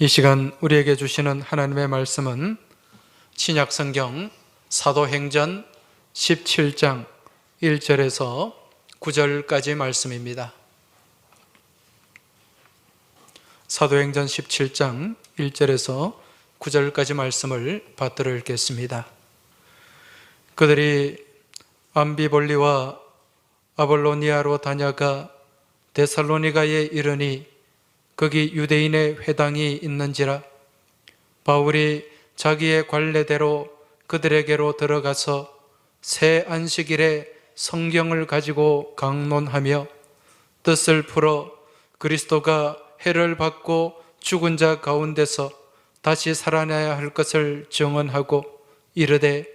이 시간 우리에게 주시는 하나님의 말씀은 신약성경 사도행전 17장 1절에서 9절까지 말씀입니다. 사도행전 17장 1절에서 9절까지 말씀을 받들어 읽겠습니다. 그들이 암비볼리와 아볼로니아로 다녀가 데살로니가에 이르니 거기 유대인의 회당이 있는지라 바울이 자기의 관례대로 그들에게로 들어가서 새 안식일에 성경을 가지고 강론하며 뜻을 풀어 그리스도가 해를 받고 죽은 자 가운데서 다시 살아나야 할 것을 증언하고 이르되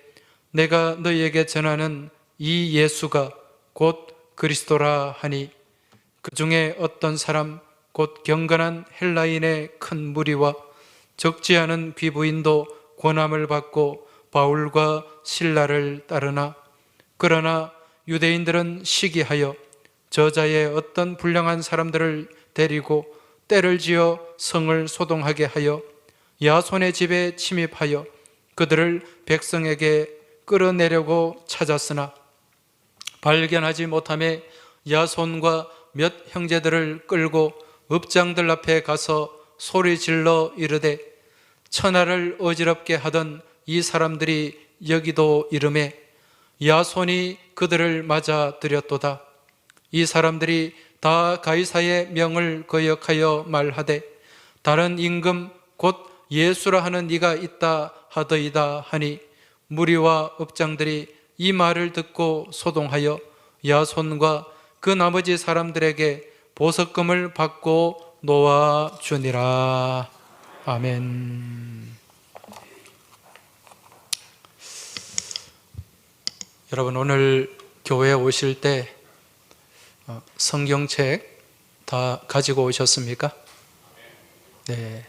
내가 너희에게 전하는 이 예수가 곧 그리스도라 하니 그 중에 어떤 사람 곧 경건한 헬라인의 큰 무리와 적지 않은 귀부인도 권함을 받고 바울과 실라를 따르나 그러나 유대인들은 시기하여 저자의 어떤 불량한 사람들을 데리고 때를 지어 성을 소동하게 하여 야손의 집에 침입하여 그들을 백성에게 끌어내려고 찾았으나 발견하지 못하매 야손과 몇 형제들을 끌고 읍장들 앞에 가서 소리 질러 이르되 천하를 어지럽게 하던 이 사람들이 여기도 이르매 야손이 그들을 맞아 들였도다. 이 사람들이 다 가이사의 명을 거역하여 말하되 다른 임금 곧 예수라 하는 이가 있다 하더이다 하니 무리와 읍장들이 이 말을 듣고 소동하여 야손과 그 나머지 사람들에게 보석금을 받고 놓아 주니라. 아멘. 여러분, 오늘 교회에 오실 때 성경책 다 가지고 오셨습니까? 네.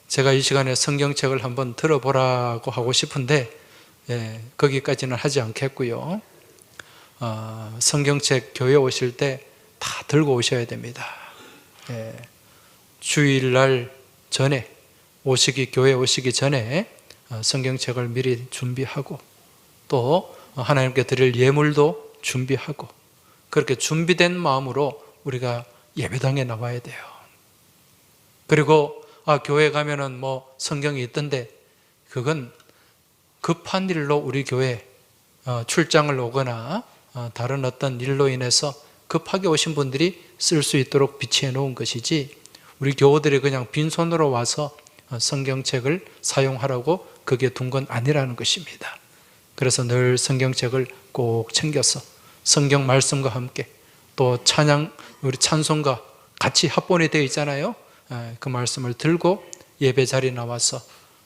제가 이 시간에 성경책을 한번 들어보라고 하고 싶은데 거기까지는 하지 않겠고요. 성경책 교회 오실 때 다 들고 오셔야 됩니다. 주일날 전에 교회 오시기 전에 성경책을 미리 준비하고 또 하나님께 드릴 예물도 준비하고 그렇게 준비된 마음으로 우리가 예배당에 나와야 돼요. 그리고 교회 가면은 성경이 있던데 그건 급한 일로 우리 교회 출장을 오거나 다른 어떤 일로 인해서 급하게 오신 분들이 쓸 수 있도록 비치해 놓은 것이지 우리 교우들이 그냥 빈손으로 와서 성경책을 사용하라고 그게 둔 건 아니라는 것입니다. 그래서 늘 성경책을 꼭 챙겨서 성경 말씀과 함께 또 우리 찬송가 같이 합본이 되어 있잖아요. 그 말씀을 들고 예배 자리에 나와서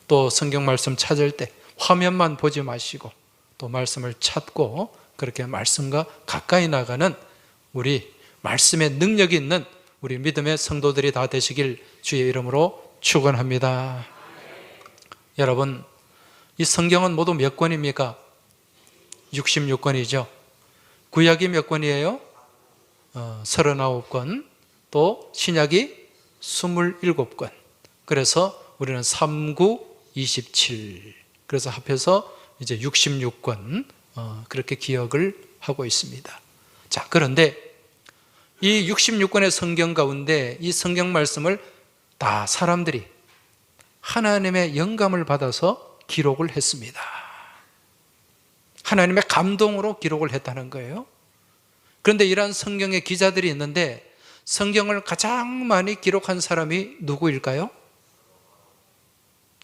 또 성경 말씀 찾을 때 화면만 보지 마시고 또 말씀을 찾고 그렇게 말씀과 가까이 나가는 우리 말씀의 능력이 있는 우리 믿음의 성도들이 다 되시길 주의 이름으로 축원합니다. 여러분, 이 성경은 모두 몇 권입니까? 66권이죠. 구약이 몇 권이에요? 39권. 또 신약이 27권. 그래서 우리는 39, 27. 그래서 합해서 이제 66권. 그렇게 기억을 하고 있습니다. 자, 그런데 이 66권의 성경 가운데 이 성경 말씀을 다 사람들이 하나님의 영감을 받아서 기록을 했습니다. 하나님의 감동으로 기록을 했다는 거예요. 그런데 이러한 성경의 기자들이 있는데 성경을 가장 많이 기록한 사람이 누구일까요?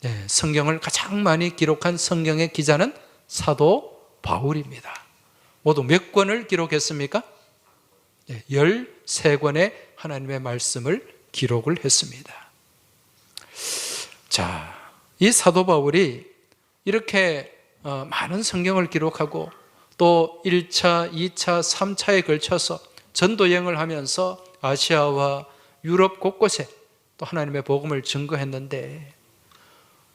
네, 성경을 가장 많이 기록한 성경의 기자는 사도 바울입니다. 모두 몇 권을 기록했습니까? 13권의 하나님의 말씀을 기록을 했습니다. 자, 이 사도 바울이 이렇게 많은 성경을 기록하고 또 1차, 2차, 3차에 걸쳐서 전도여행을 하면서 아시아와 유럽 곳곳에 또 하나님의 복음을 증거했는데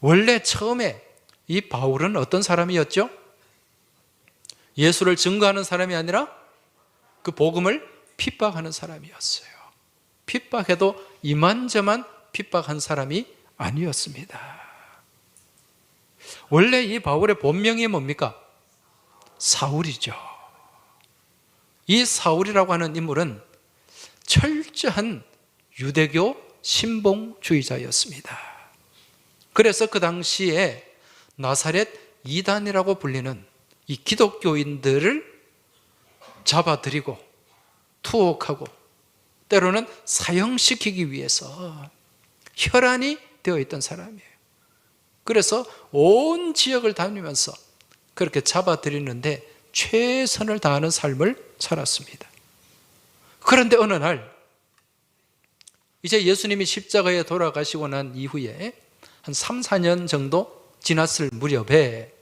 원래 처음에 이 바울은 어떤 사람이었죠? 예수를 증거하는 사람이 아니라 그 복음을 핍박하는 사람이었어요. 핍박해도 이만저만 핍박한 사람이 아니었습니다. 원래 이 바울의 본명이 뭡니까? 사울이죠. 이 사울이라고 하는 인물은 철저한 유대교 신봉주의자였습니다. 그래서 그 당시에 나사렛 이단이라고 불리는 이 기독교인들을 잡아들이고 투옥하고 때로는 사형시키기 위해서 혈안이 되어 있던 사람이에요. 그래서 온 지역을 다니면서 그렇게 잡아들이는데 최선을 다하는 삶을 살았습니다. 그런데 어느 날 이제 예수님이 십자가에 돌아가시고 난 이후에 한 3, 4년 정도 지났을 무렵에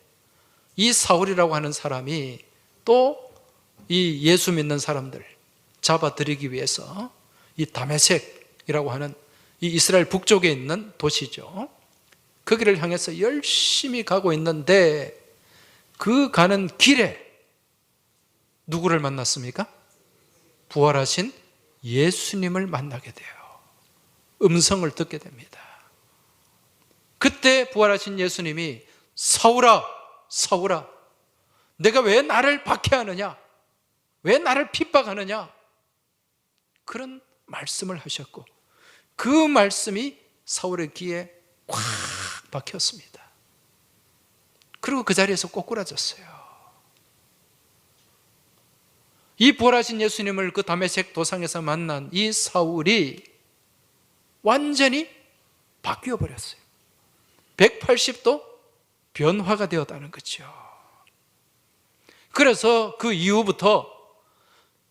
이 사울이라고 하는 사람이 또 이 예수 믿는 사람들 잡아들이기 위해서 이 다메섹이라고 하는 이 이스라엘 북쪽에 있는 도시죠. 거기를 향해서 열심히 가고 있는데 그 가는 길에 누구를 만났습니까? 부활하신 예수님을 만나게 돼요. 음성을 듣게 됩니다. 그때 부활하신 예수님이 사울아, 사울아, 내가 왜 나를 박해하느냐? 왜 나를 핍박하느냐? 그런 말씀을 하셨고 그 말씀이 사울의 귀에 꽉 박혔습니다. 그리고 그 자리에서 꼬꾸라졌어요. 이 부활하신 예수님을 그 다메섹 도상에서 만난 이 사울이 완전히 바뀌어 버렸어요. 180도 변화가 되었다는 거죠. 그래서 그 이후부터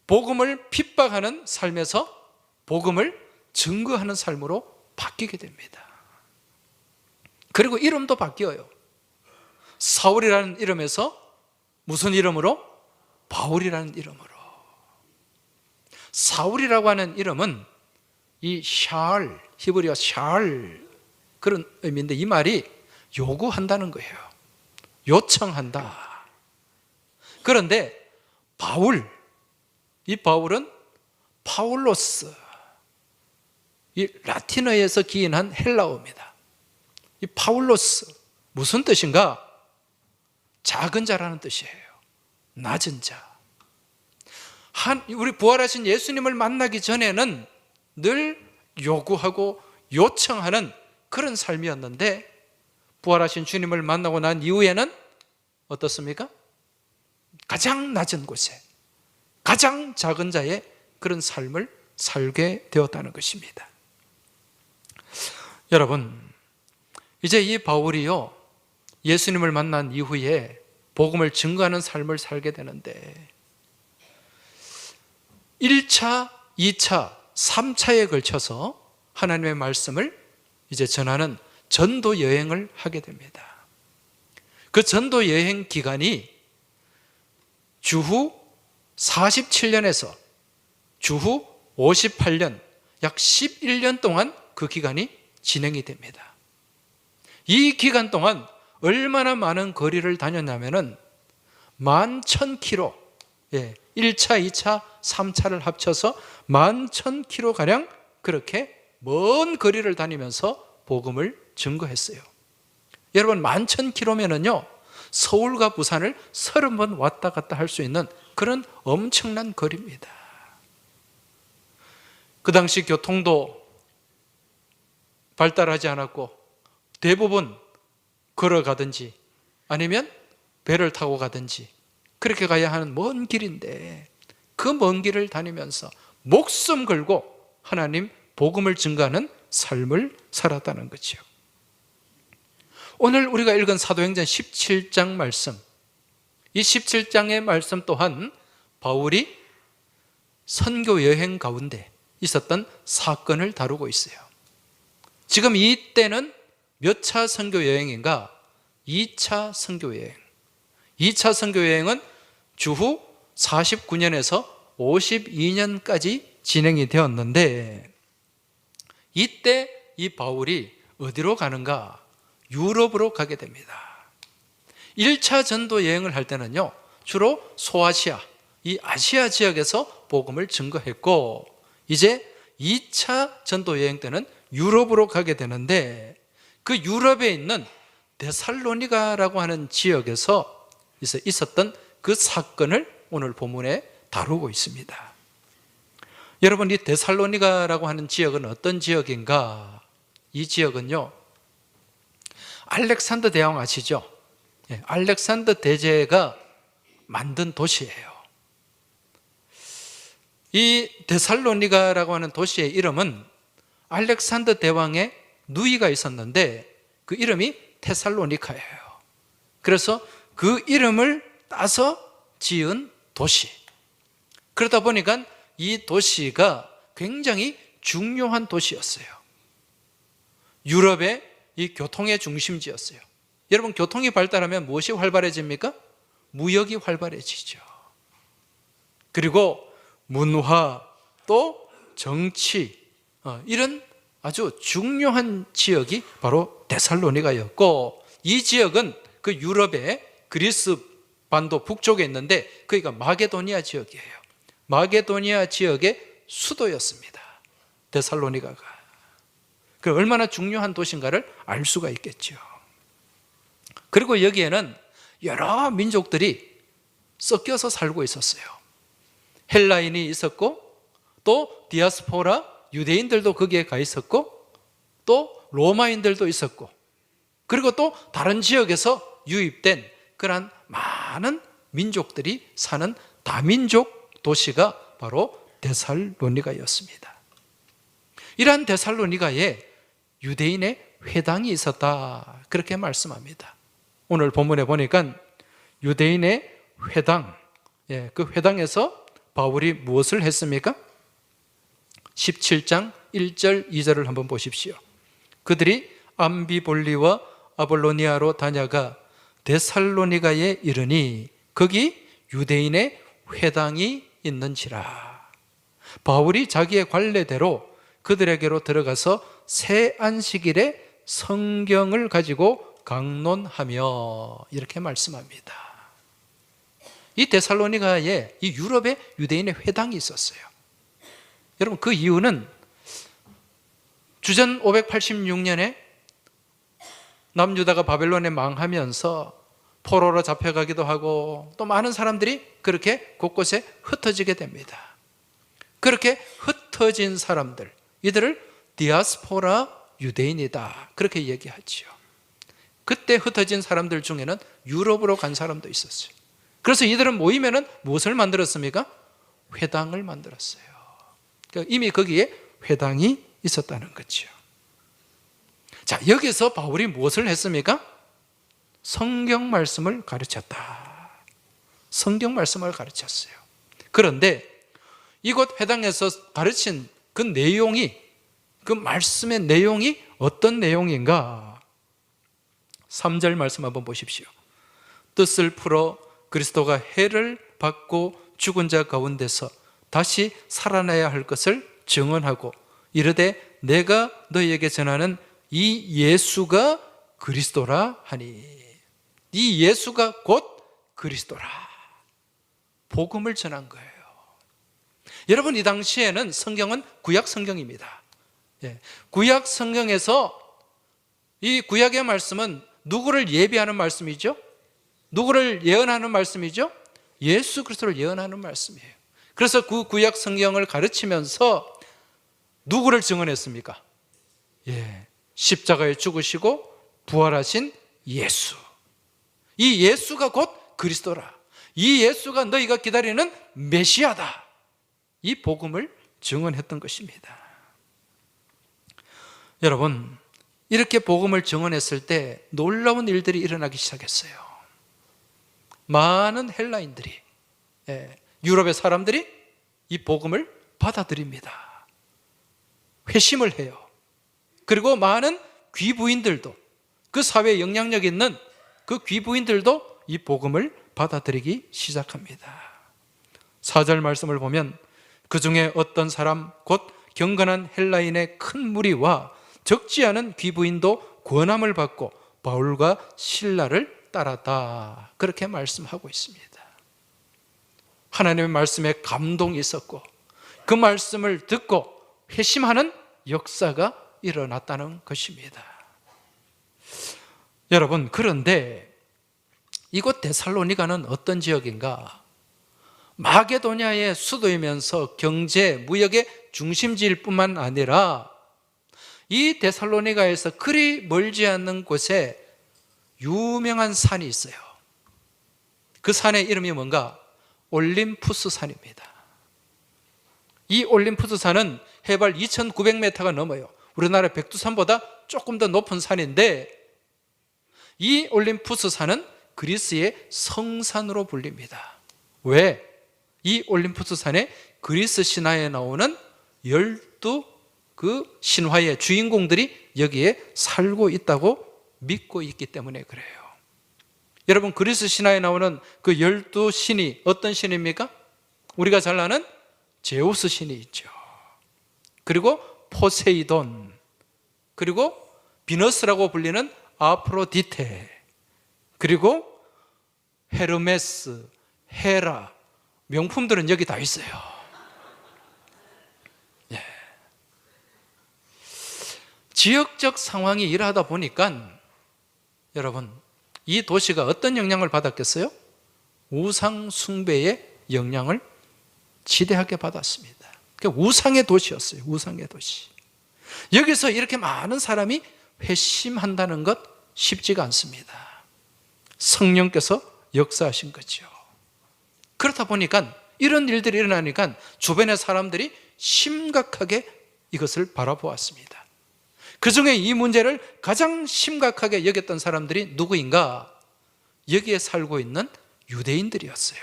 복음을 핍박하는 삶에서 복음을 증거하는 삶으로 바뀌게 됩니다. 그리고 이름도 바뀌어요. 사울이라는 이름에서 무슨 이름으로? 바울이라는 이름으로. 사울이라고 하는 이름은 이 샬, 히브리어 샬 그런 의미인데 이 말이 요구한다는 거예요. 요청한다. 그런데 바울, 이 바울은 파울로스, 이 라틴어에서 기인한 헬라어입니다. 이 파울로스 무슨 뜻인가? 작은 자라는 뜻이에요. 낮은 자. 우리 부활하신 예수님을 만나기 전에는 늘 요구하고 요청하는 그런 삶이었는데 부활하신 주님을 만나고 난 이후에는 어떻습니까? 가장 낮은 곳에 가장 작은 자의 그런 삶을 살게 되었다는 것입니다. 여러분, 이제 이 바울이요 예수님을 만난 이후에 복음을 증거하는 삶을 살게 되는데 1차, 2차, 3차에 걸쳐서 하나님의 말씀을 이제 전하는 전도 여행을 하게 됩니다. 그 전도 여행 기간이 주후 47년에서 주후 58년, 약 11년 동안 그 기간이 진행이 됩니다. 이 기간 동안 얼마나 많은 거리를 다녔냐면은 11,000km, 1차, 2차, 3차를 합쳐서 11,000km 가량 그렇게 먼 거리를 다니면서 복음을 증거했어요. 여러분 11,000km면은요 서울과 부산을 30번 왔다 갔다 할 수 있는 그런 엄청난 거리입니다. 그 당시 교통도 발달하지 않았고 대부분 걸어가든지 아니면 배를 타고 가든지 그렇게 가야 하는 먼 길인데 그 먼 길을 다니면서 목숨 걸고 하나님 복음을 증거하는 삶을 살았다는 거죠. 오늘 우리가 읽은 사도행전 17장 말씀, 이 17장의 말씀 또한 바울이 선교 여행 가운데 있었던 사건을 다루고 있어요. 지금 이때는 몇 차 선교 여행인가? 2차 선교 여행. 2차 선교 여행은 주후 49년에서 52년까지 진행이 되었는데 이때 이 바울이 어디로 가는가? 유럽으로 가게 됩니다. 1차 전도 여행을 할 때는요 주로 소아시아, 이 아시아 지역에서 복음을 증거했고 이제 2차 전도 여행 때는 유럽으로 가게 되는데 그 유럽에 있는 데살로니가라고 하는 지역에서 있었던 그 사건을 오늘 본문에 다루고 있습니다. 여러분, 이 데살로니가라고 하는 지역은 어떤 지역인가? 이 지역은요, 알렉산더 대왕 아시죠? 알렉산더 대제가 만든 도시예요. 이 데살로니가라고 하는 도시의 이름은 알렉산더 대왕의 누이가 있었는데 그 이름이 테살로니카예요. 그래서 그 이름을 따서 지은 도시. 그러다 보니까 이 도시가 굉장히 중요한 도시였어요. 유럽의 이 교통의 중심지였어요. 여러분, 교통이 발달하면 무엇이 활발해집니까? 무역이 활발해지죠. 그리고 문화, 또 정치, 이런 아주 중요한 지역이 바로 데살로니가였고, 이 지역은 그 유럽의 그리스 반도 북쪽에 있는데 거기가 마게도니아 지역이에요. 마게도니아 지역의 수도였습니다, 데살로니가가. 그 얼마나 중요한 도시인가를 알 수가 있겠죠. 그리고 여기에는 여러 민족들이 섞여서 살고 있었어요. 헬라인이 있었고, 또 디아스포라 유대인들도 거기에 가 있었고, 또 로마인들도 있었고, 그리고 또 다른 지역에서 유입된 그러한 많은 민족들이 사는 다민족 도시가 바로 데살로니가였습니다. 이러한 데살로니가에 유대인의 회당이 있었다, 그렇게 말씀합니다. 오늘 본문에 보니까 유대인의 회당, 그 회당에서 바울이 무엇을 했습니까? 17장 1절 2절을 한번 보십시오. 그들이 암비볼리와 아볼로니아로 다녀가 데살로니가에 이르니 거기 유대인의 회당이 있는지라. 바울이 자기의 관례대로 그들에게로 들어가서 새 안식일에 성경을 가지고 강론하며, 이렇게 말씀합니다. 이 데살로니가에 이 유럽의 유대인의 회당이 있었어요. 여러분, 그 이유는 주전 586년에 남유다가 바벨론에 망하면서 포로로 잡혀가기도 하고, 또 많은 사람들이 그렇게 곳곳에 흩어지게 됩니다. 그렇게 흩어진 사람들, 이들을 디아스포라 유대인이다, 그렇게 얘기하죠. 그때 흩어진 사람들 중에는 유럽으로 간 사람도 있었어요. 그래서 이들은 모이면은 무엇을 만들었습니까? 회당을 만들었어요. 그러니까 이미 거기에 회당이 있었다는 거죠. 자, 여기서 바울이 무엇을 했습니까? 성경 말씀을 가르쳤다. 성경 말씀을 가르쳤어요. 그런데 이곳 회당에서 가르친 그 내용이, 그 말씀의 내용이 어떤 내용인가? 3절 말씀 한번 보십시오. 뜻을 풀어 그리스도가 해를 받고 죽은 자 가운데서 다시 살아나야 할 것을 증언하고 이르되 내가 너희에게 전하는 이 예수가 그리스도라 하니. 이 예수가 곧 그리스도라. 복음을 전한 거예요. 여러분, 이 당시에는 성경은 구약 성경입니다. 구약 성경에서 이 구약의 말씀은 누구를 예비하는 말씀이죠? 누구를 예언하는 말씀이죠? 예수 그리스도를 예언하는 말씀이에요. 그래서 그 구약 성경을 가르치면서 누구를 증언했습니까? 십자가에 죽으시고 부활하신 예수. 이 예수가 곧 그리스도라. 이 예수가 너희가 기다리는 메시아다. 이 복음을 증언했던 것입니다. 여러분, 이렇게 복음을 증언했을 때 놀라운 일들이 일어나기 시작했어요. 많은 헬라인들이, 유럽의 사람들이 이 복음을 받아들입니다. 회심을 해요. 그리고 많은 귀부인들도, 그 사회에 영향력 있는 그 귀부인들도 이 복음을 받아들이기 시작합니다. 4절 말씀을 보면 그 중에 어떤 사람 곧 경건한 헬라인의 큰 무리와 적지 않은 귀부인도 권함을 받고 바울과 실라를 따랐다, 그렇게 말씀하고 있습니다. 하나님의 말씀에 감동이 있었고 그 말씀을 듣고 회심하는 역사가 일어났다는 것입니다. 여러분, 그런데 이곳 데살로니가는 어떤 지역인가? 마게도냐의 수도이면서 경제, 무역의 중심지일 뿐만 아니라 이 데살로니가에서 그리 멀지 않는 곳에 유명한 산이 있어요. 그 산의 이름이 뭔가? 올림푸스 산입니다. 이 올림푸스 산은 해발 2,900m가 넘어요. 우리나라 백두산보다 조금 더 높은 산인데, 이 올림푸스 산은 그리스의 성산으로 불립니다. 왜? 이 올림푸스 산에 그리스 신화에 나오는 12그 신화의 주인공들이 여기에 살고 있다고 믿고 있기 때문에 그래요. 여러분, 그리스 신화에 나오는 그 12신이 어떤 신입니까? 우리가 잘 아는 제우스 신이 있죠. 그리고 포세이돈, 그리고 비너스라고 불리는 아프로디테, 그리고 헤르메스, 헤라, 명품들은 여기 다 있어요. 예. 지역적 상황이 이러하다 보니까 여러분, 이 도시가 어떤 영향을 받았겠어요? 우상 숭배의 영향을 지대하게 받았습니다. 우상의 도시였어요. 우상의 도시. 여기서 이렇게 많은 사람이 회심한다는 것 쉽지가 않습니다. 성령께서 역사하신 거죠. 그렇다 보니까 이런 일들이 일어나니까 주변의 사람들이 심각하게 이것을 바라보았습니다. 그 중에 이 문제를 가장 심각하게 여겼던 사람들이 누구인가? 여기에 살고 있는 유대인들이었어요.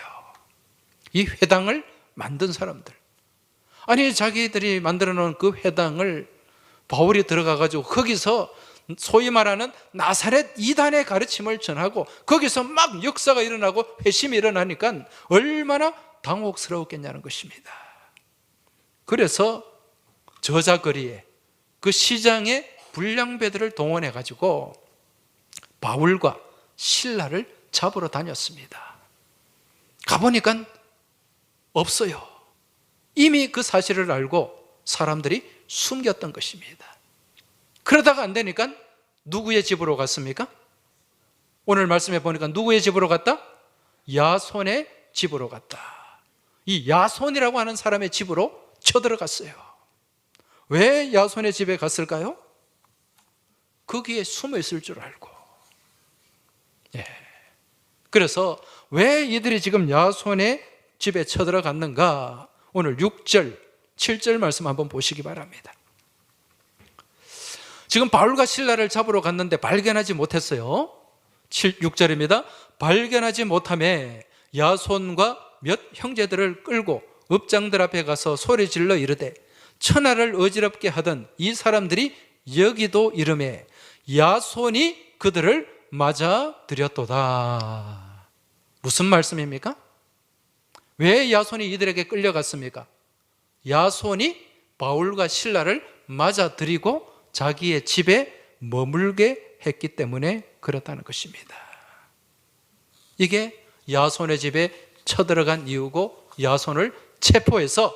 이 회당을 만든 사람들. 아니, 자기들이 만들어 놓은 그 회당을 바울이 들어가가지고 거기서 소위 말하는 나사렛 이단의 가르침을 전하고 거기서 막 역사가 일어나고 회심이 일어나니까 얼마나 당혹스러웠겠냐는 것입니다. 그래서 저자거리에 그 시장의 불량배들을 동원해가지고 바울과 실라를 잡으러 다녔습니다. 가보니까 없어요. 이미 그 사실을 알고 사람들이 숨겼던 것입니다. 그러다가 안 되니까 누구의 집으로 갔습니까? 오늘 말씀해 보니까 누구의 집으로 갔다? 야손의 집으로 갔다. 이 야손이라고 하는 사람의 집으로 쳐들어갔어요. 왜 야손의 집에 갔을까요? 거기에 숨어 있을 줄 알고. 예. 그래서 왜 이들이 지금 야손의 집에 쳐들어갔는가? 오늘 6절, 7절 말씀 한번 보시기 바랍니다. 지금 바울과 실라를 잡으러 갔는데 발견하지 못했어요. 6절입니다. 발견하지 못하며 야손과 몇 형제들을 끌고 읍장들 앞에 가서 소리질러 이르되 천하를 어지럽게 하던 이 사람들이 여기도 이름에 야손이 그들을 맞아들였도다. 무슨 말씀입니까? 왜 야손이 이들에게 끌려갔습니까? 야손이 바울과 실라를 맞아들이고 자기의 집에 머물게 했기 때문에 그렇다는 것입니다. 이게 야손의 집에 쳐들어간 이유고 야손을 체포해서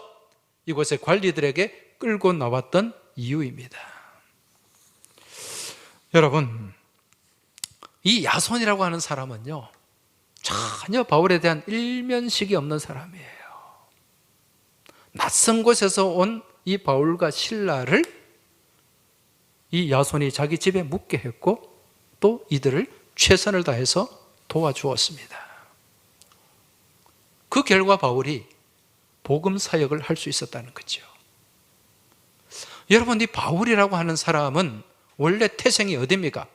이곳의 관리들에게 끌고 나왔던 이유입니다. 여러분, 이 야손이라고 하는 사람은요, 전혀 바울에 대한 일면식이 없는 사람이에요. 낯선 곳에서 온 이 바울과 실라를 이 야손이 자기 집에 묵게 했고 또 이들을 최선을 다해서 도와주었습니다. 그 결과 바울이 복음 사역을 할 수 있었다는 거죠. 여러분, 이 바울이라고 하는 사람은 원래 태생이 어디입니까?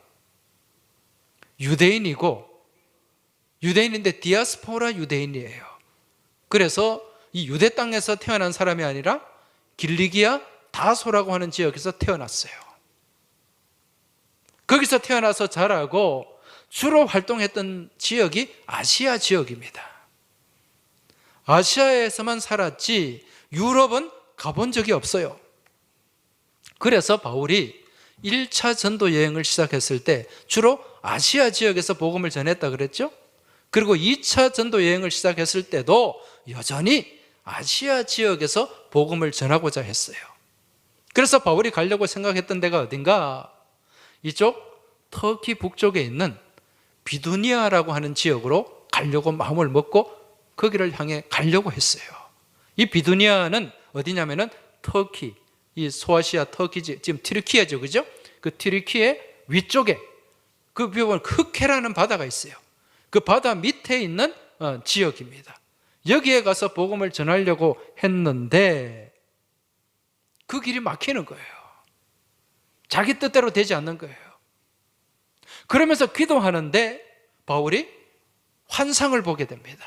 유대인이고, 유대인인데 디아스포라 유대인이에요. 그래서 이 유대 땅에서 태어난 사람이 아니라 길리기아 다소라고 하는 지역에서 태어났어요. 거기서 태어나서 자라고 주로 활동했던 지역이 아시아 지역입니다. 아시아에서만 살았지 유럽은 가본 적이 없어요. 그래서 바울이 1차 전도 여행을 시작했을 때 주로 아시아 지역에서 복음을 전했다 그랬죠? 그리고 2차 전도 여행을 시작했을 때도 여전히 아시아 지역에서 복음을 전하고자 했어요. 그래서 바울이 가려고 생각했던 데가 어딘가? 이쪽 터키 북쪽에 있는 비두니아라고 하는 지역으로 가려고 마음을 먹고 거기를 향해 가려고 했어요. 이 비두니아는 어디냐면은 터키, 이 소아시아 터키, 지금 튀르키예죠, 그죠? 그 튀르키예 위쪽에 그 보면 흑해라는 바다가 있어요. 그 바다 밑에 있는 지역입니다. 여기에 가서 복음을 전하려고 했는데 그 길이 막히는 거예요. 자기 뜻대로 되지 않는 거예요. 그러면서 기도하는데 바울이 환상을 보게 됩니다.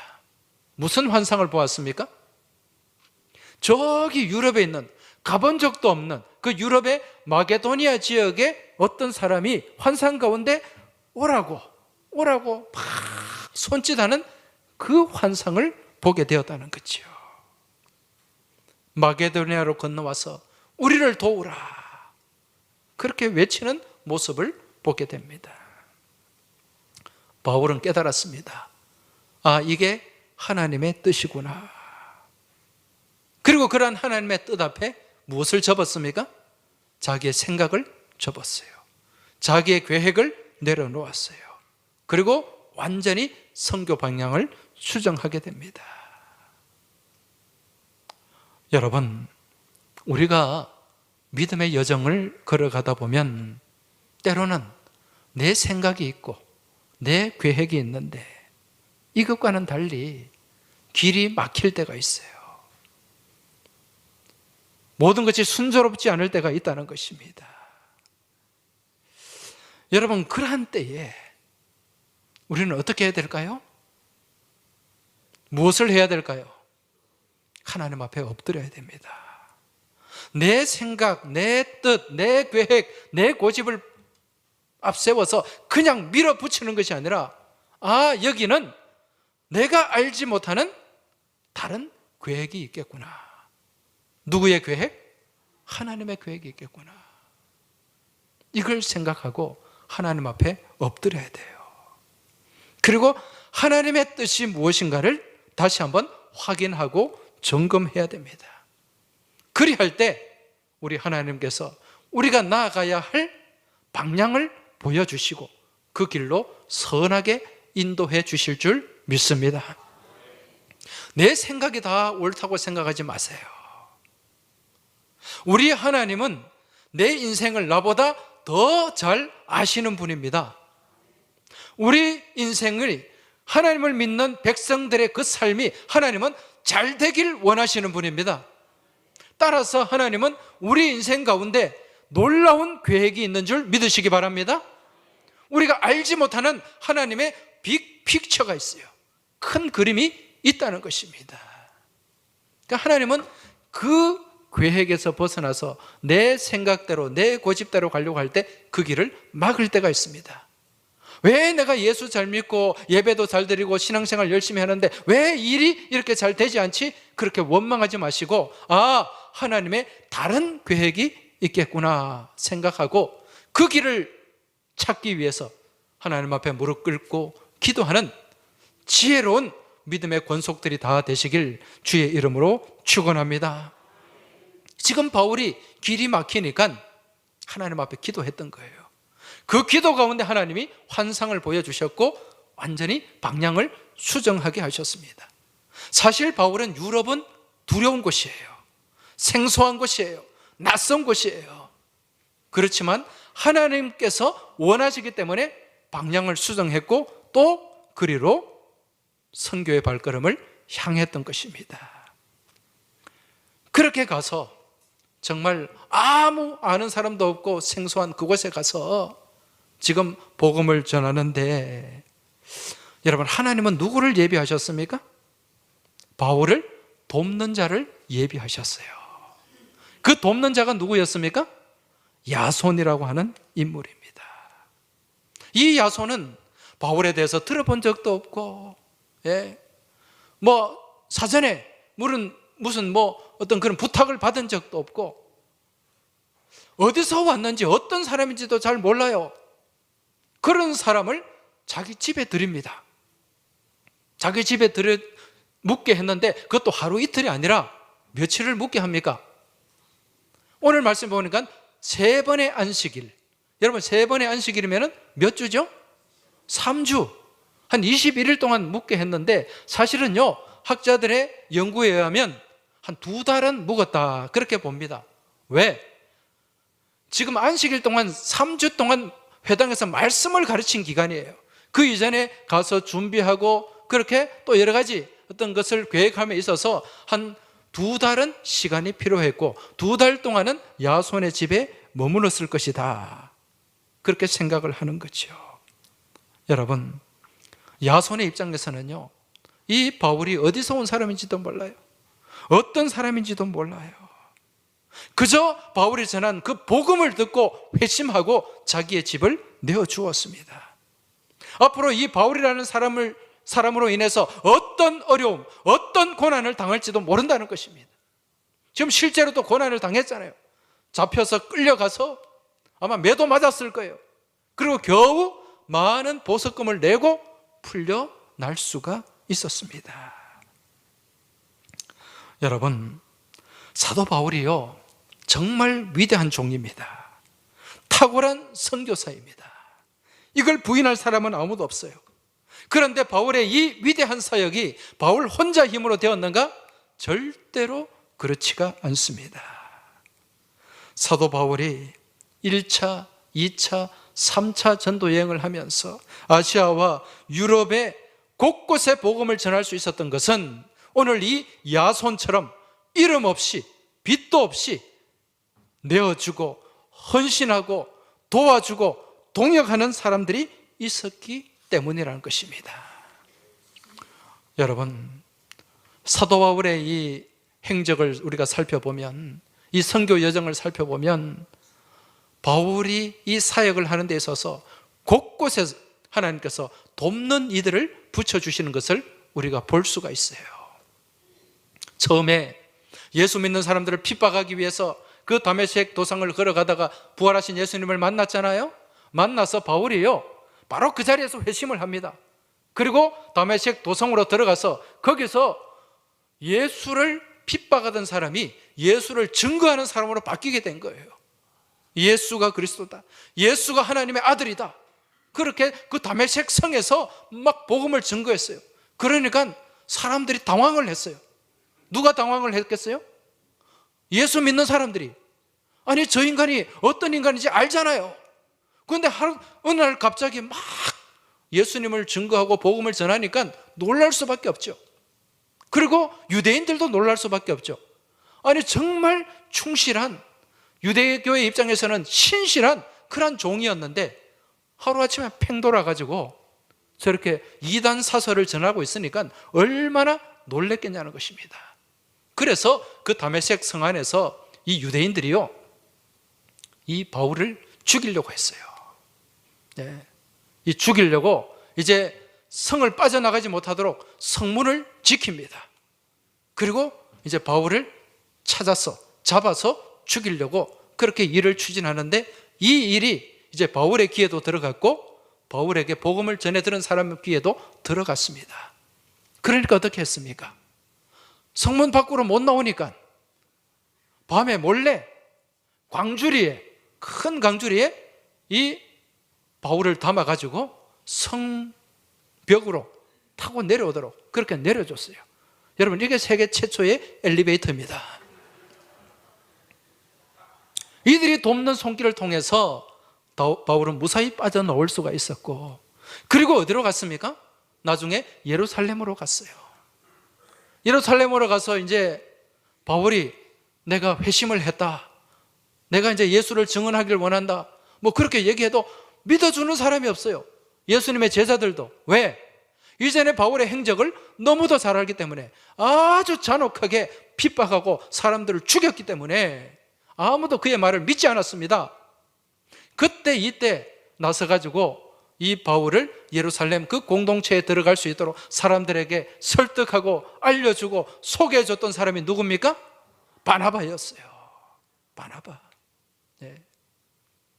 무슨 환상을 보았습니까? 저기 유럽에 있는, 가본 적도 없는 그 유럽의 마게도니아 지역에 어떤 사람이 환상 가운데 오라고 막 손짓하는 그 환상을 보게 되었다는 거죠. 마게도니아로 건너와서 우리를 도우라, 그렇게 외치는 모습을 보게 됩니다. 바울은 깨달았습니다. 아, 이게 하나님의 뜻이구나. 그리고 그러한 하나님의 뜻 앞에 무엇을 접었습니까? 자기의 생각을 접었어요. 자기의 계획을 내려놓았어요. 그리고 완전히 선교 방향을 수정하게 됩니다. 여러분, 우리가 믿음의 여정을 걸어가다 보면 때로는 내 생각이 있고 내 계획이 있는데 이것과는 달리 길이 막힐 때가 있어요. 모든 것이 순조롭지 않을 때가 있다는 것입니다. 여러분, 그러한 때에 우리는 어떻게 해야 될까요? 무엇을 해야 될까요? 하나님 앞에 엎드려야 됩니다. 내 생각, 내 뜻, 내 계획, 내 고집을 앞세워서 그냥 밀어붙이는 것이 아니라, 아, 여기는 내가 알지 못하는 다른 계획이 있겠구나. 누구의 계획? 하나님의 계획이 있겠구나. 이걸 생각하고 하나님 앞에 엎드려야 돼요. 그리고 하나님의 뜻이 무엇인가를 다시 한번 확인하고 점검해야 됩니다. 그리할 때 우리 하나님께서 우리가 나아가야 할 방향을 보여주시고 그 길로 선하게 인도해 주실 줄 믿습니다. 내 생각이 다 옳다고 생각하지 마세요. 우리 하나님은 내 인생을 나보다 더 잘 아시는 분입니다. 우리 인생을, 하나님을 믿는 백성들의 그 삶이 하나님은 잘 되길 원하시는 분입니다. 따라서 하나님은 우리 인생 가운데 놀라운 계획이 있는 줄 믿으시기 바랍니다. 우리가 알지 못하는 하나님의 빅 픽처가 있어요. 큰 그림이 있다는 것입니다. 그러니까 하나님은 그 계획에서 벗어나서 내 생각대로, 내 고집대로 가려고 할 때 그 길을 막을 때가 있습니다. 왜 내가 예수 잘 믿고 예배도 잘 드리고 신앙생활 열심히 하는데 왜 일이 이렇게 잘 되지 않지? 그렇게 원망하지 마시고, 아, 하나님의 다른 계획이 있겠구나 생각하고 그 길을 찾기 위해서 하나님 앞에 무릎 꿇고 기도하는 지혜로운 믿음의 권속들이 다 되시길 주의 이름으로 축원합니다. 지금 바울이 길이 막히니까 하나님 앞에 기도했던 거예요. 그 기도 가운데 하나님이 환상을 보여주셨고 완전히 방향을 수정하게 하셨습니다. 사실 바울은 유럽은 두려운 곳이에요. 생소한 곳이에요. 낯선 곳이에요. 그렇지만 하나님께서 원하시기 때문에 방향을 수정했고 또 그리로 선교의 발걸음을 향했던 것입니다. 그렇게 가서 정말 아무 아는 사람도 없고 생소한 그곳에 가서 지금 복음을 전하는데, 여러분, 하나님은 누구를 예비하셨습니까? 바울을 돕는 자를 예비하셨어요. 그 돕는 자가 누구였습니까? 야손이라고 하는 인물입니다. 이 야손은 바울에 대해서 들어본 적도 없고, 사전에 무슨 어떤 그런 부탁을 받은 적도 없고, 어디서 왔는지 어떤 사람인지도 잘 몰라요. 그런 사람을 자기 집에 들입니다. 자기 집에 묵게 했는데 그것도 하루 이틀이 아니라 며칠을 묵게 합니까? 오늘 말씀 보니까 3번의 안식일. 여러분 3번의 안식일이면 몇 주죠? 3주. 한 21일 동안 묵게 했는데 사실은요, 학자들의 연구에 의하면 한 2달은 묵었다 그렇게 봅니다. 왜? 지금 안식일 동안 3주 동안 회당에서 말씀을 가르친 기간이에요. 그 이전에 가서 준비하고 그렇게 또 여러 가지 어떤 것을 계획함에 있어서 한 2달은 시간이 필요했고 2달 동안은 야손의 집에 머물렀을 것이다 그렇게 생각을 하는 거죠. 여러분, 야손의 입장에서는요, 이 바울이 어디서 온 사람인지도 몰라요. 어떤 사람인지도 몰라요. 그저 바울이 전한 그 복음을 듣고 회심하고 자기의 집을 내어주었습니다. 앞으로 이 바울이라는 사람으로 인해서 어떤 어려움, 어떤 고난을 당할지도 모른다는 것입니다. 지금 실제로도 고난을 당했잖아요. 잡혀서 끌려가서 아마 매도 맞았을 거예요. 그리고 겨우 많은 보석금을 내고 풀려날 수가 있었습니다. 여러분, 사도 바울이요, 정말 위대한 종입니다. 탁월한 선교사입니다. 이걸 부인할 사람은 아무도 없어요. 그런데 바울의 이 위대한 사역이 바울 혼자 힘으로 되었는가? 절대로 그렇지가 않습니다. 사도 바울이 1차, 2차, 3차 전도 여행을 하면서 아시아와 유럽의 곳곳에 복음을 전할 수 있었던 것은 오늘 이 야손처럼 이름 없이 빚도 없이 내어주고 헌신하고 도와주고 동역하는 사람들이 있었기 때문이라는 것입니다. 여러분, 사도 바울의 이 행적을 우리가 살펴보면, 이 선교 여정을 살펴보면 바울이 이 사역을 하는 데 있어서 곳곳에 하나님께서 돕는 이들을 붙여주시는 것을 우리가 볼 수가 있어요. 처음에 예수 믿는 사람들을 핍박하기 위해서 그 다메섹 도상을 걸어가다가 부활하신 예수님을 만났잖아요. 만나서 바울이요, 바로 그 자리에서 회심을 합니다. 그리고 다메섹 도성으로 들어가서 거기서 예수를 핍박하던 사람이 예수를 증거하는 사람으로 바뀌게 된 거예요. 예수가 그리스도다, 예수가 하나님의 아들이다, 그렇게 그 다메섹 성에서 막 복음을 증거했어요. 그러니까 사람들이 당황을 했어요. 누가 당황을 했겠어요? 예수 믿는 사람들이. 아니, 저 인간이 어떤 인간인지 알잖아요. 그런데 어느 날 갑자기 막 예수님을 증거하고 복음을 전하니까 놀랄 수밖에 없죠. 그리고 유대인들도 놀랄 수밖에 없죠. 아니, 정말 충실한, 유대교회 입장에서는 신실한 그런 종이었는데 하루아침에 팽 돌아가지고 저렇게 이단 사설을 전하고 있으니까 얼마나 놀랬겠냐는 것입니다. 그래서 그 다메섹 성 안에서 이 유대인들이요, 이 바울을 죽이려고 했어요. 네. 이 죽이려고 이제 성을 빠져나가지 못하도록 성문을 지킵니다. 그리고 이제 바울을 찾아서 잡아서 죽이려고 그렇게 일을 추진하는데, 이 일이 이제 바울의 귀에도 들어갔고 바울에게 복음을 전해 들은 사람 귀에도 들어갔습니다. 그러니까 어떻게 했습니까? 성문 밖으로 못 나오니까 밤에 몰래 광주리에, 큰 광주리에 이 바울을 담아가지고 성벽으로 타고 내려오도록 그렇게 내려줬어요. 여러분, 이게 세계 최초의 엘리베이터입니다. 이들이 돕는 손길을 통해서 바울은 무사히 빠져나올 수가 있었고, 그리고 어디로 갔습니까? 나중에 예루살렘으로 갔어요. 예루살렘으로 가서 이제 바울이 내가 회심을 했다, 내가 이제 예수를 증언하기를 원한다, 뭐 그렇게 얘기해도 믿어주는 사람이 없어요. 예수님의 제자들도. 왜? 이전에 바울의 행적을 너무도 잘 알기 때문에, 아주 잔혹하게 핍박하고 사람들을 죽였기 때문에 아무도 그의 말을 믿지 않았습니다. 그때 이때 나서가지고 이 바울을 예루살렘 그 공동체에 들어갈 수 있도록 사람들에게 설득하고 알려주고 소개해줬던 사람이 누굽니까? 바나바였어요. 바나바. 네.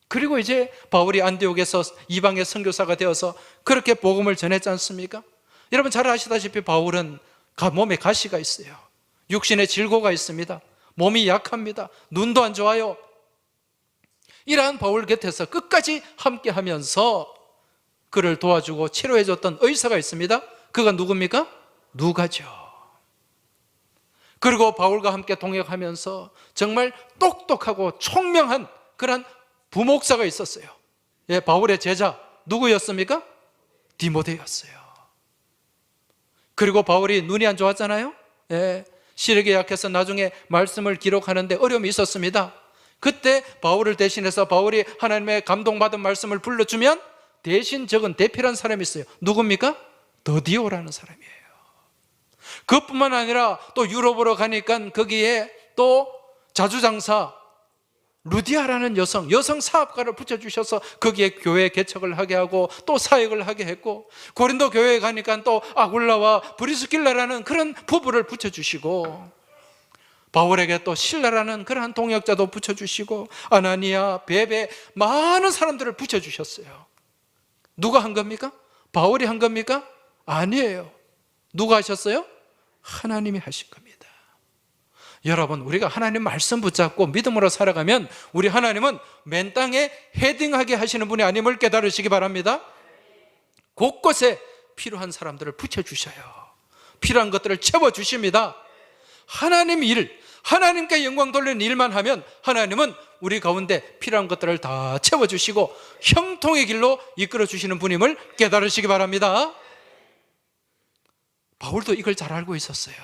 그리고 이제 바울이 안디옥에서 이방의 선교사가 되어서 그렇게 복음을 전했지 않습니까? 여러분 잘 아시다시피 바울은 몸에 가시가 있어요. 육신에 질고가 있습니다. 몸이 약합니다. 눈도 안 좋아요. 이러한 바울 곁에서 끝까지 함께하면서 그를 도와주고 치료해줬던 의사가 있습니다. 그가 누굽니까? 누가죠. 그리고 바울과 함께 동역하면서 정말 똑똑하고 총명한 그런 부목사가 있었어요. 예, 바울의 제자 누구였습니까? 디모데였어요. 그리고 바울이 눈이 안 좋았잖아요. 예, 시력이 약해서 나중에 말씀을 기록하는데 어려움이 있었습니다. 그때 바울을 대신해서 바울이 하나님의 감동받은 말씀을 불러주면 대신 적은 대필한 사람이 있어요. 누굽니까? 더디오라는 사람이에요. 그것뿐만 아니라 또 유럽으로 가니까 거기에 또 자주장사 루디아라는 여성 사업가를 붙여주셔서 거기에 교회 개척을 하게 하고 또 사역을 하게 했고, 고린도 교회에 가니까 또 아굴라와 브리스길라라는 그런 부부를 붙여주시고, 바울에게 또 실라라는 그러한 동역자도 붙여주시고, 아나니아, 베베 많은 사람들을 붙여주셨어요. 누가 한 겁니까? 바울이 한 겁니까? 아니에요. 누가 하셨어요? 하나님이 하신 겁니다. 여러분, 우리가 하나님 말씀 붙잡고 믿음으로 살아가면 우리 하나님은 맨 땅에 헤딩하게 하시는 분이 아님을 깨달으시기 바랍니다. 곳곳에 필요한 사람들을 붙여주셔요. 필요한 것들을 채워주십니다. 하나님 일, 하나님께 영광 돌리는 일만 하면 하나님은 우리 가운데 필요한 것들을 다 채워주시고 형통의 길로 이끌어주시는 분임을 깨달으시기 바랍니다. 바울도 이걸 잘 알고 있었어요.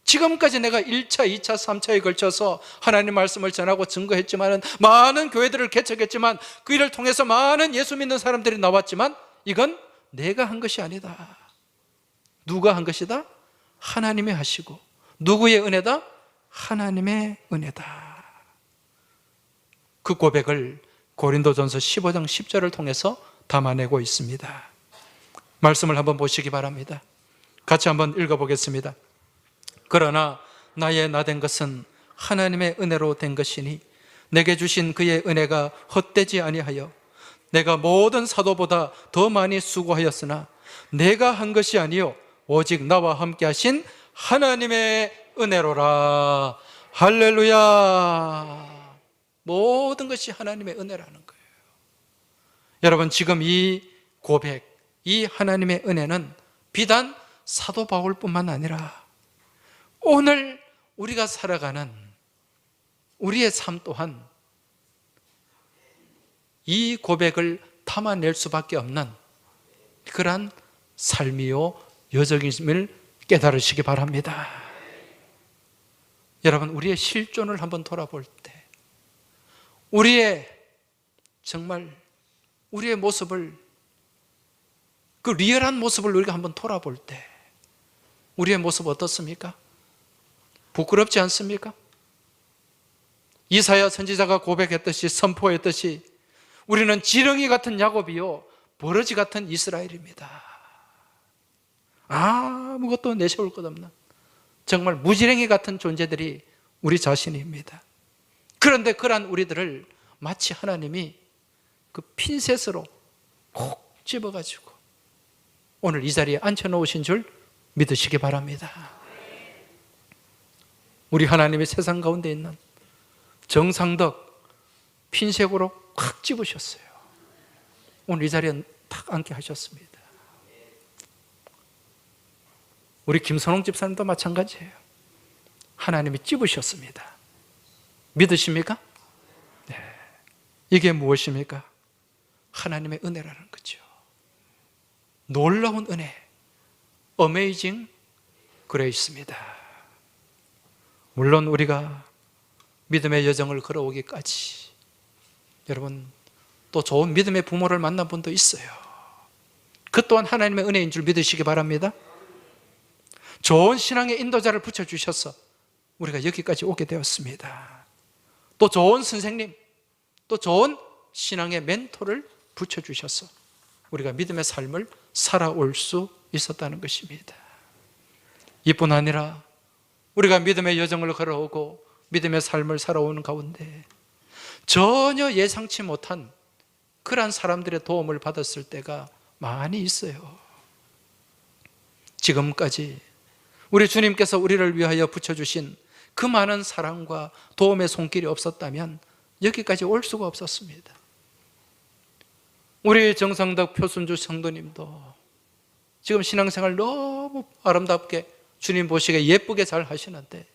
지금까지 내가 1차, 2차, 3차에 걸쳐서 하나님 말씀을 전하고 증거했지만, 많은 교회들을 개척했지만, 그 일을 통해서 많은 예수 믿는 사람들이 나왔지만, 이건 내가 한 것이 아니다. 누가 한 것이다? 하나님이 하시고. 누구의 은혜다? 하나님의 은혜다. 그 고백을 고린도전서 15장 10절을 통해서 담아내고 있습니다. 말씀을 한번 보시기 바랍니다. 같이 한번 읽어보겠습니다. 그러나 나의 나된 것은 하나님의 은혜로 된 것이니 내게 주신 그의 은혜가 헛되지 아니하여 내가 모든 사도보다 더 많이 수고하였으나 내가 한 것이 아니요 오직 나와 함께 하신 하나님의 은혜로라. 할렐루야. 모든 것이 하나님의 은혜라는 거예요. 여러분, 지금 이 고백, 이 하나님의 은혜는 비단 사도 바울뿐만 아니라 오늘 우리가 살아가는 우리의 삶 또한 이 고백을 담아낼 수밖에 없는 그러한 삶이요 여정임을 깨달으시기 바랍니다. 여러분, 우리의 실존을 한번 돌아볼 때, 우리의 정말 우리의 모습을, 그 리얼한 모습을 우리가 한번 돌아볼 때 우리의 모습 어떻습니까? 부끄럽지 않습니까? 이사야 선지자가 고백했듯이, 선포했듯이 우리는 지렁이 같은 야곱이요 버러지 같은 이스라엘입니다. 아무것도 내세울 것 없는 정말 무지렁이 같은 존재들이 우리 자신입니다. 그런데 그러한 우리들을 마치 하나님이 그 핀셋으로 콕 집어가지고 오늘 이 자리에 앉혀놓으신 줄 믿으시기 바랍니다. 우리 하나님이 세상 가운데 있는 정상덕 핀셋으로 콱 집으셨어요. 오늘 이 자리에 탁 앉게 하셨습니다. 우리 김선홍 집사님도 마찬가지예요. 하나님이 찝으셨습니다. 믿으십니까? 네. 이게 무엇입니까? 하나님의 은혜라는 거죠. 놀라운 은혜, 어메이징 그레이스입니다. 물론 우리가 믿음의 여정을 걸어오기까지 여러분 또 좋은 믿음의 부모를 만난 분도 있어요. 그 또한 하나님의 은혜인 줄 믿으시기 바랍니다. 좋은 신앙의 인도자를 붙여주셔서 우리가 여기까지 오게 되었습니다. 또 좋은 선생님, 또 좋은 신앙의 멘토를 붙여주셔서 우리가 믿음의 삶을 살아올 수 있었다는 것입니다. 이뿐 아니라 우리가 믿음의 여정을 걸어오고 믿음의 삶을 살아오는 가운데 전혀 예상치 못한 그러한 사람들의 도움을 받았을 때가 많이 있어요. 지금까지 우리 주님께서 우리를 위하여 붙여주신 그 많은 사랑과 도움의 손길이 없었다면 여기까지 올 수가 없었습니다. 우리 정상덕 표순주 성도님도 지금 신앙생활 너무 아름답게 주님 보시기에 예쁘게 잘 하시는데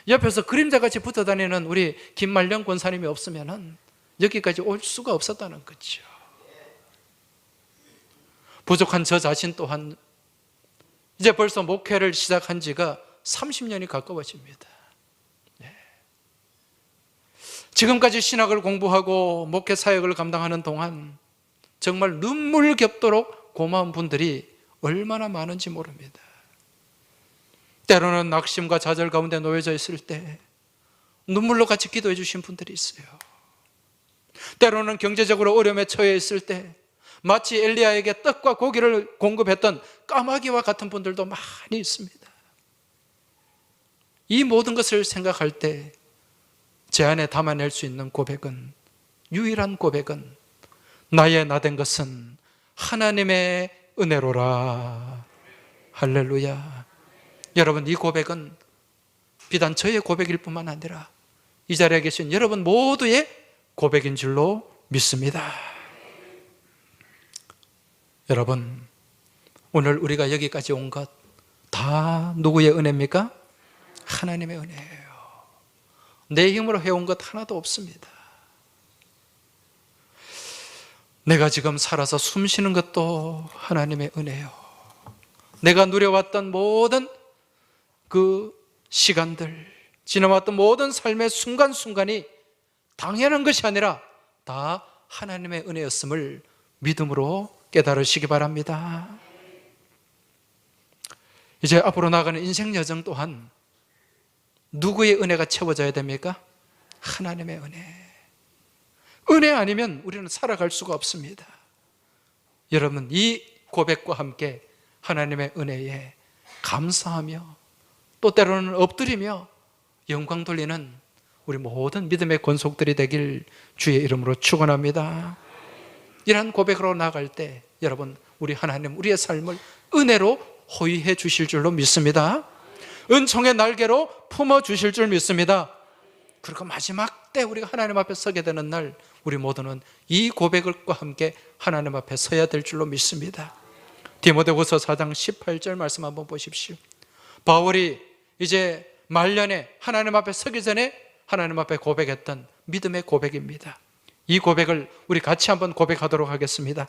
옆에서 그림자같이 붙어다니는 우리 김말령 권사님이 없으면 여기까지 올 수가 없었다는 거죠. 부족한 저 자신 또한 이제 벌써 목회를 시작한 지가 30년이 가까워집니다. 지금까지 신학을 공부하고 목회 사역을 감당하는 동안 정말 눈물겹도록 고마운 분들이 얼마나 많은지 모릅니다. 때로는 낙심과 좌절 가운데 놓여져 있을 때 눈물로 같이 기도해 주신 분들이 있어요. 때로는 경제적으로 어려움에 처해 있을 때 마치 엘리야에게 떡과 고기를 공급했던 까마귀와 같은 분들도 많이 있습니다. 이 모든 것을 생각할 때 제 안에 담아낼 수 있는 고백은, 유일한 고백은 나의 나된 것은 하나님의 은혜로라. 할렐루야. 여러분, 이 고백은 비단 저의 고백일 뿐만 아니라 이 자리에 계신 여러분 모두의 고백인 줄로 믿습니다. 여러분, 오늘 우리가 여기까지 온 것 다 누구의 은혜입니까? 하나님의 은혜예요. 내 힘으로 해온 것 하나도 없습니다. 내가 지금 살아서 숨 쉬는 것도 하나님의 은혜요. 내가 누려왔던 모든 그 시간들, 지나왔던 모든 삶의 순간순간이 당연한 것이 아니라 다 하나님의 은혜였음을 믿음으로 깨달으시기 바랍니다. 이제 앞으로 나가는 인생 여정 또한 누구의 은혜가 채워져야 됩니까? 하나님의 은혜. 은혜 아니면 우리는 살아갈 수가 없습니다. 여러분, 이 고백과 함께 하나님의 은혜에 감사하며 또 때로는 엎드리며 영광 돌리는 우리 모든 믿음의 권속들이 되길 주의 이름으로 축원합니다. 이러한 고백으로 나아갈 때 여러분, 우리 하나님 우리의 삶을 은혜로 호위해 주실 줄로 믿습니다. 은총의 날개로 품어주실 줄 믿습니다. 그리고 마지막 때 우리가 하나님 앞에 서게 되는 날 우리 모두는 이 고백과 함께 하나님 앞에 서야 될 줄로 믿습니다. 디모데후서 4장 18절 말씀 한번 보십시오. 바울이 이제 말년에 하나님 앞에 서기 전에 하나님 앞에 고백했던 믿음의 고백입니다. 이 고백을 우리 같이 한번 고백하도록 하겠습니다.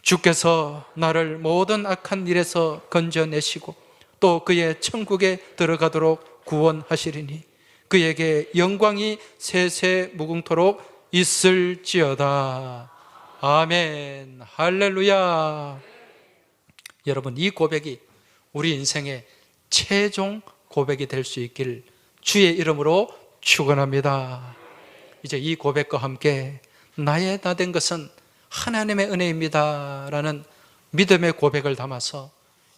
주께서 나를 모든 악한 일에서 건져내시고 또 그의 천국에 들어가도록 구원하시리니 그에게 영광이 세세 무궁토록 있을지어다. 아멘. 할렐루야. 여러분, 이 고백이 우리 인생의 최종 고백이 될 수 있길 주의 이름으로 축원합니다. 이제 이 고백과 함께 나의 나된 것은 하나님의 은혜입니다 라는 믿음의 고백을 담아서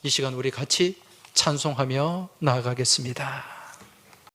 이 시간 우리 같이 찬송하며 나아가겠습니다.